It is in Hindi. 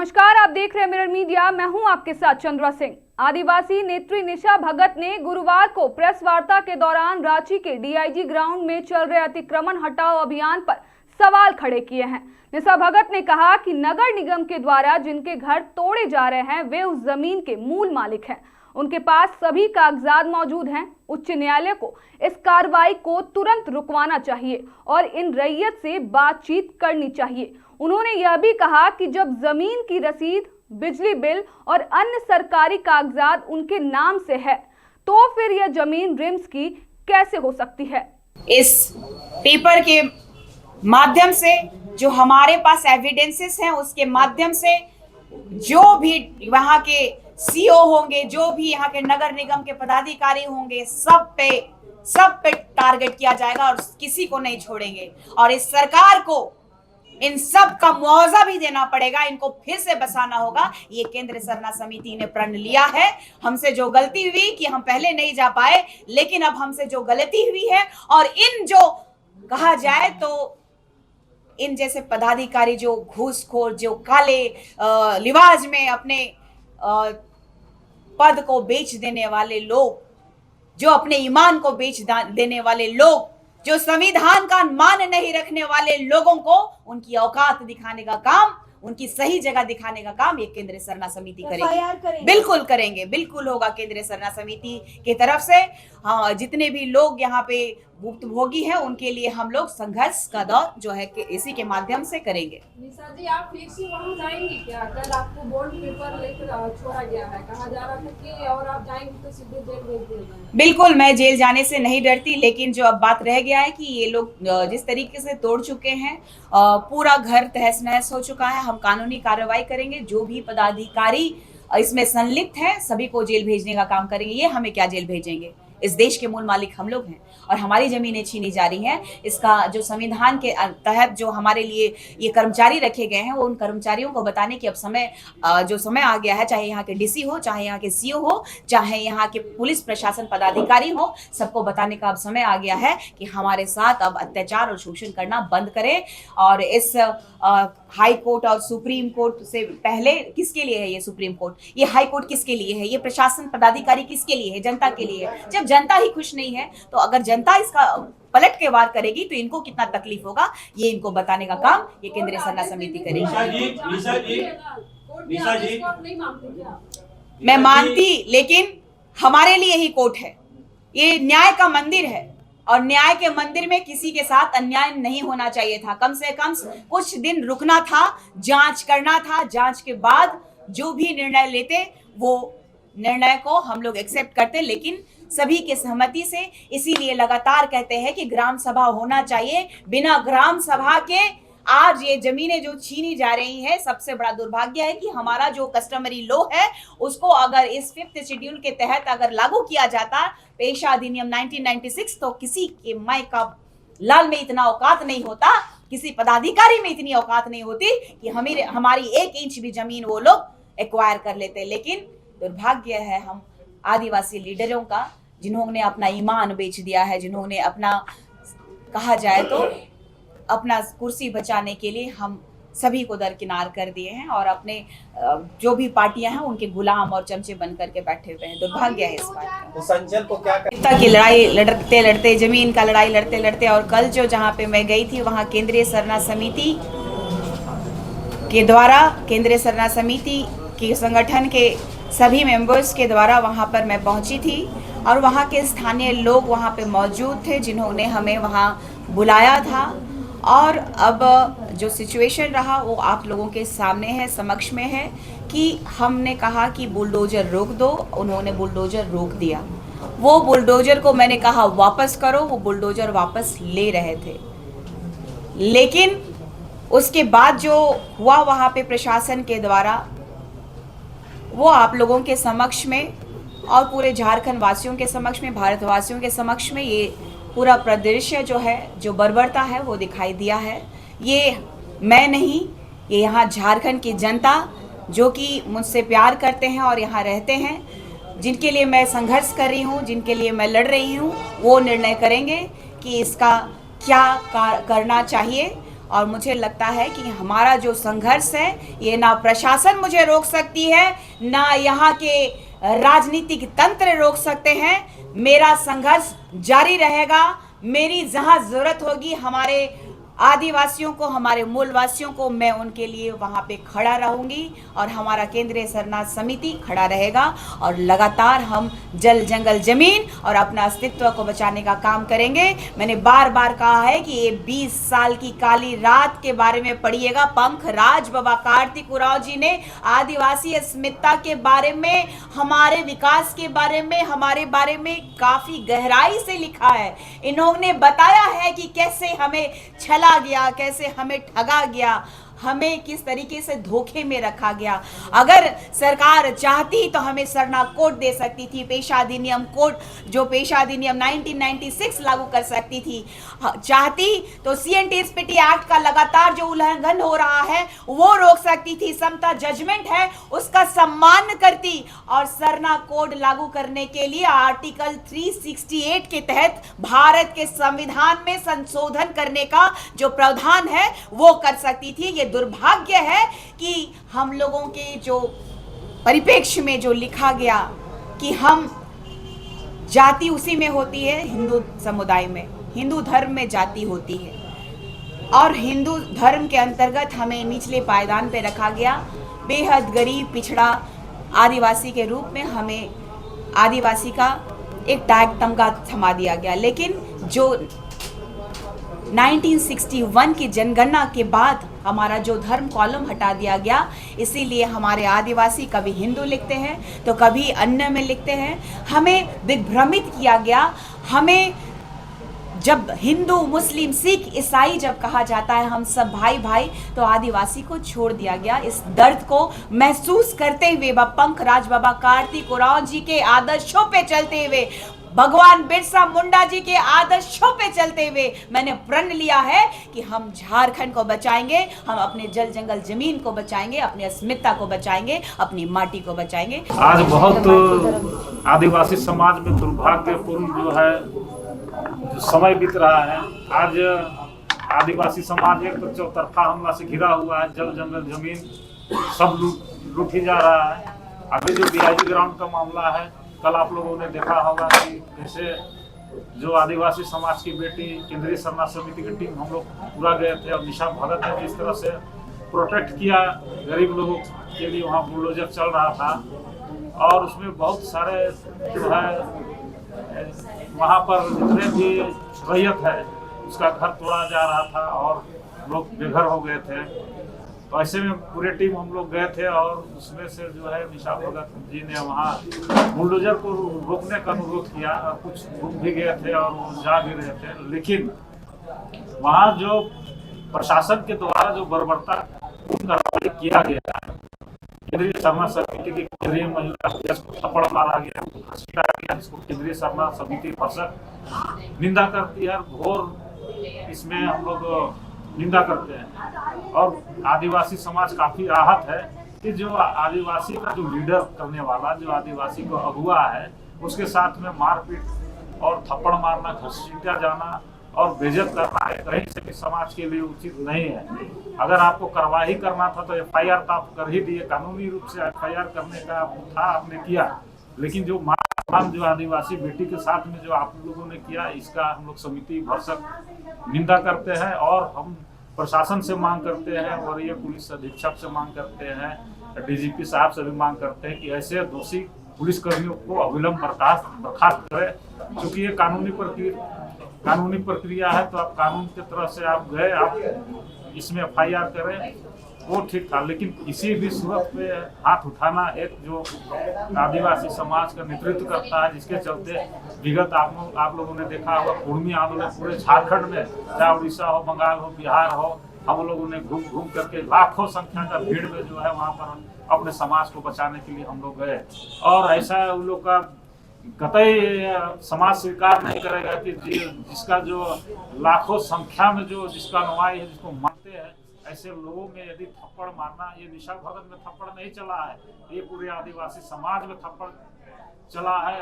नमस्कार, आप देख रहे हैं मिरर मीडिया। मैं हूं आपके साथ चंद्रा सिंह। आदिवासी नेत्री निशा भगत ने गुरुवार को प्रेस वार्ता के दौरान रांची के डीआईजी ग्राउंड में चल रहे अतिक्रमण हटाओ अभियान पर सवाल खड़े किए हैं। निशा भगत ने कहा कि नगर निगम के द्वारा जिनके घर तोड़े जा रहे हैं वे उस जमीन के मूल मालिक हैं, उनके पास सभी कागजात मौजूद हैं। उच्च न्यायालय को इस कार्रवाई को तुरंत रुकवाना चाहिए और इन रैयत से बातचीत करनी चाहिए। उन्होंने यह भी कहा कि जब जमीन की रसीद, बिजली बिल और अन्य सरकारी कागजात उनके नाम से है तो फिर यह जमीन रिम्स की कैसे हो सकती है। इस पेपर के माध्यम से जो हमारे पास एविडेंसेस हैं उसके माध्यम से जो भी वहां के सीओ होंगे, जो भी यहाँ के नगर निगम के पदाधिकारी होंगे, सब पे टारगेट किया जाएगा और किसी को नहीं छोड़ेंगे। और इस सरकार को इन सब का मुआवजा भी देना पड़ेगा, इनको फिर से बसाना होगा। ये केंद्र सरना समिति ने प्रण लिया है। हमसे जो गलती हुई कि हम पहले नहीं जा पाए, लेकिन अब हमसे जो गलती हुई है और इन जो कहा जाए तो इन जैसे पदाधिकारी जो घूसखोर, जो काले लिबाज में अपने पद को बेच देने वाले लोग, जो अपने ईमान को बेच देने वाले लोग, जो संविधान का मान नहीं रखने वाले लोगों को उनकी औकात दिखाने का काम, उनकी सही जगह दिखाने का काम ये केंद्रीय सरना समिति करेगी। बिल्कुल करेंगे, बिल्कुल होगा केंद्रीय सरना समिति की तरफ से। हाँ, जितने भी लोग यहाँ पे भुक्तभोगी हैं उनके लिए हम लोग संघर्ष का दौर जो है कि इसी के माध्यम से करेंगे। निशा जी, आप फिर से वहाँ जाएंगी क्या? कल आपको बॉन्ड पेपर लेकर छोड़ा गया है, कहा जा रहा था कि और आप जाएंगी तो सीधे जेल भेज दिया जाएगा। बिल्कुल, मैं जेल जाने से नहीं डरती, लेकिन जो अब बात रह गया है कि ये लोग जिस तरीके से तोड़ चुके हैं, पूरा घर तहस नहस हो चुका है। हम कानूनी कार्रवाई करेंगे, जो भी पदाधिकारी इसमें संलिप्त है सभी को जेल भेजने का काम करेंगे। ये हमें क्या जेल भेजेंगे, इस देश के मूल मालिक हम लोग हैं और हमारी जमीनें छीनी जा रही हैं। इसका जो संविधान के तहत जो हमारे लिए ये कर्मचारी रखे गए हैं, वो उन कर्मचारियों को बताने की अब जो समय आ गया है, चाहे यहाँ के डीसी हो, चाहे यहाँ के सीओ हो, चाहे यहाँ के पुलिस प्रशासन पदाधिकारी हो, सबको बताने का अब समय आ गया है कि हमारे साथ अब अत्याचार और शोषण करना बंद करें। और इस हाई कोर्ट और सुप्रीम कोर्ट से पहले किसके लिए है ये सुप्रीम कोर्ट, ये हाई कोर्ट किसके लिए है, ये प्रशासन पदाधिकारी किसके लिए है, जनता के लिए है। जब जनता ही खुश नहीं है तो अगर जनता इसका पलट के वार करेगी तो इनको कितना तकलीफ होगा, ये इनको बताने का काम ये केंद्रीय सरना समिति करेगी। निशा जी, मैं मानती, लेकिन हमारे लिए ही कोर्ट है, ये न्याय का मंदिर है और न्याय के मंदिर में किसी के साथ अन्याय नहीं होना चाहिए था। कम से कम कुछ दिन रुकना था, जांच करना था, जांच के बाद जो भी निर्णय लेते वो निर्णय को हम लोग एक्सेप्ट करते, लेकिन सभी के सहमति से। इसीलिए लगातार कहते हैं कि ग्राम सभा होना चाहिए। बिना ग्राम सभा के आज ये जमीनें जो छीनी जा रही हैं, सबसे बड़ा दुर्भाग्य है कि हमारा जो कस्टमरी लॉ है उसको अगर इस 5th शेड्यूल के तहत अगर लागू किया जाता, पेशा अधिनियम 1996, तो किसी के माई का लाल में इतना औकात नहीं होता, किसी पदाधिकारी में इतनी औकात नहीं होती कि हमारी 1 इंच भी जमीन वो लोग एक्वायर कर लेते। लेकिन दुर्भाग्य है हम आदिवासी लीडरों का, जिन्होंने अपना ईमान बेच दिया है, जिन्होंने अपना कहा जाए तो अपना कुर्सी बचाने के लिए हम सभी को दरकिनार कर दिए हैं और अपने जो भी पार्टियां हैं उनके गुलाम और चमचे बन करके बैठे हुए हैं। दुर्भाग्य है इस बात तो संजल को क्या की लड़ाई लड़ते जमीन का लड़ाई लड़ते और कल जो जहाँ पे मैं गई थी वहाँ केंद्रीय सरना समिति के द्वारा, केंद्रीय सरना समिति के संगठन के सभी मेंबर्स के द्वारा वहाँ पर मैं पहुँची थी और वहाँ के स्थानीय लोग वहाँ पे मौजूद थे जिन्होंने हमें वहाँ बुलाया था। और अब जो सिचुएशन रहा वो आप लोगों के सामने है, समक्ष में है कि हमने कहा कि बुलडोजर रोक दो, उन्होंने बुलडोजर रोक दिया। वो बुलडोजर को मैंने कहा वापस करो, वो बुलडोजर वापस ले रहे थे। लेकिन उसके बाद जो हुआ वहाँ पे प्रशासन के द्वारा, वो आप लोगों के समक्ष में और पूरे झारखंड वासियों के समक्ष में, भारतवासियों के समक्ष में ये पूरा परिदृश्य जो है, जो बर्बरता है वो दिखाई दिया है। ये मैं नहीं, ये यहाँ झारखंड की जनता जो कि मुझसे प्यार करते हैं और यहाँ रहते हैं, जिनके लिए मैं संघर्ष कर रही हूँ, जिनके लिए मैं लड़ रही हूँ, वो निर्णय करेंगे कि इसका क्या करना चाहिए। और मुझे लगता है कि हमारा जो संघर्ष है ये ना प्रशासन मुझे रोक सकती है, ना यहाँ के राजनीतिक तंत्र रोक सकते हैं। मेरा संघर्ष जारी रहेगा। मेरी जहां जरूरत होगी हमारे आदिवासियों को, हमारे मूलवासियों को, मैं उनके लिए वहां पे खड़ा रहूंगी और हमारा केंद्रीय शरणार्थ समिति खड़ा रहेगा और लगातार हम जल जंगल जमीन और अपना अस्तित्व को बचाने का काम करेंगे। मैंने बार बार कहा है कि ये 20 साल की काली रात के बारे में पढ़िएगा। पंखराज बाबा कार्तिक उरांव जी ने आदिवासी अस्मिता के बारे में, हमारे विकास के बारे में, हमारे बारे में काफी गहराई से लिखा है। इन्होंने बताया है कि कैसे हमें छला गया, कैसे हमें ठगा गया, हमें किस तरीके से धोखे में रखा गया। अगर सरकार चाहती तो हमें शरणार्थ कोड दे सकती थी, पेशा अधिनियम कोड, जो पेशा अधिनियम 1996 लागू कर सकती थी। चाहती तो CNTSPT एक्ट का लगातार जो उल्लंघन हो रहा है वो रोक सकती थी। समता जजमेंट है उसका सम्मान करती और शरणार्थ कोड लागू करने के लिए आर्टिकल 368 के तहत भारत के संविधान में संशोधन करने का जो प्रावधान है वो कर सकती थी। ये दुर्भाग्य है कि हम लोगों के जो परिप्रेक्ष्य में जो लिखा गया कि हम जाति उसी में होती है, हिंदू समुदाय में, हिंदू धर्म में जाति होती है और हिंदू धर्म के अंतर्गत हमें निचले पायदान पे रखा गया। बेहद गरीब पिछड़ा आदिवासी के रूप में हमें आदिवासी का एक टैग तमगा थमा दिया गया। लेकिन जो 1961 की जनगणना के बाद हमारा जो धर्म कॉलम हटा दिया गया, इसीलिए हमारे आदिवासी कभी हिंदू लिखते हैं तो कभी अन्य में लिखते हैं। हमें दिग्भ्रमित किया गया। हमें जब हिंदू, मुस्लिम, सिख, ईसाई जब कहा जाता है हम सब भाई भाई, तो आदिवासी को छोड़ दिया गया। इस दर्द को महसूस करते हुए पंखराज बाबा कार्तिक उरांव जी के आदर्शों पे चलते हुए, भगवान बिरसा मुंडा जी के आदर्शों पे चलते हुए मैंने प्रण लिया है कि हम झारखंड को बचाएंगे, हम अपने जल जंगल जमीन को बचाएंगे, अपनी अस्मिता को बचाएंगे, अपनी माटी को बचाएंगे। आज बहुत आदिवासी समाज में दुर्भाग्यपूर्ण जो है जो समय बीत रहा है। आज आदिवासी समाज एक तो चौतरफा हमला से घिरा हुआ है, जल जंगल जमीन सब लूटी जा रहा है। अभी जो DIG ग्राउंड का मामला है, कल आप लोगों ने देखा होगा कि कैसे जो आदिवासी समाज की बेटी केंद्रीय शरणार्थ समिति की टीम हम लोग पूरा गए थे और निशा भगत ने जिस तरह से प्रोटेक्ट किया गरीब लोगों के लिए, वहाँ बुलडोजर चल रहा था और उसमें बहुत सारे जो है वहाँ पर जितने भी रैयत है उसका घर तोड़ा जा रहा था और लोग बेघर हो गए थे। तो ऐसे में पूरे टीम हम लोग गए थे और उसमें से जो है निशा भगत जी ने वहाँ बुलडोजर को रोकने का अनुरोध किया और कुछ रुक भी गए थे और वो जा भी रहे थे। लेकिन वहाँ जो प्रशासन के द्वारा जो बर्बरता किया गया, केंद्रीय शरणार्थ समिति की केंद्रीय महिला को थप्पड़ मारा गया, जिसको केंद्रीय शरणार्थ समिति परिषद निंदा करती है, घोर इसमें हम लोग निंदा करते हैं। और आदिवासी समाज काफी आहत है कि जो आदिवासी का जो लीडर करने वाला, जो आदिवासी को अगुआ है, उसके साथ में मारपीट और थप्पड़ मारना, घसीटा जाना और बेइज्जत करना है कहीं से भी समाज के लिए उचित नहीं है। अगर आपको कार्रवाई करना था तो FIR तो आप कर ही दिए, कानूनी रूप से FIR करने का था, आपने किया। लेकिन जो मारकाम जो आदिवासी बेटी के साथ में जो आप लोगों ने किया, इसका हम लोग समिति भरसक निंदा करते हैं और हम प्रशासन से मांग करते हैं, वरीय पुलिस अधीक्षक से मांग करते हैं, DGP साहब से भी मांग करते हैं कि ऐसे दोषी पुलिसकर्मियों को अविलंब बर्खास्त करें। क्योंकि ये कानूनी प्रक्रिया है, तो आप कानून की तरह से आप गए, आप इसमें FIR करें, वो ठीक था। लेकिन किसी भी सूरत पे हाथ उठाना, एक जो आदिवासी समाज का नेतृत्व करता है, जिसके चलते विगत आप लोगों ने देखा होगा कुर्मी आंदोलन पूरे झारखंड में, चाहे उड़ीसा हो, बंगाल हो, बिहार हो, हम लोगों ने घूम घूम करके लाखों संख्या का भीड़ में जो है वहाँ पर अपने समाज को बचाने के लिए हम लोग गए। और ऐसा उन लोग का कतई समाज स्वीकार नहीं करेगा कि जिसका जो लाखों संख्या में जो जिसका अनुयायी है, जिसको मानते हैं, ऐसे लोगों में यदि थप्पड़ मारना, ये निशा भगत में थप्पड़ नहीं चला है, ये पूरे आदिवासी समाज में थप्पड़ चला है।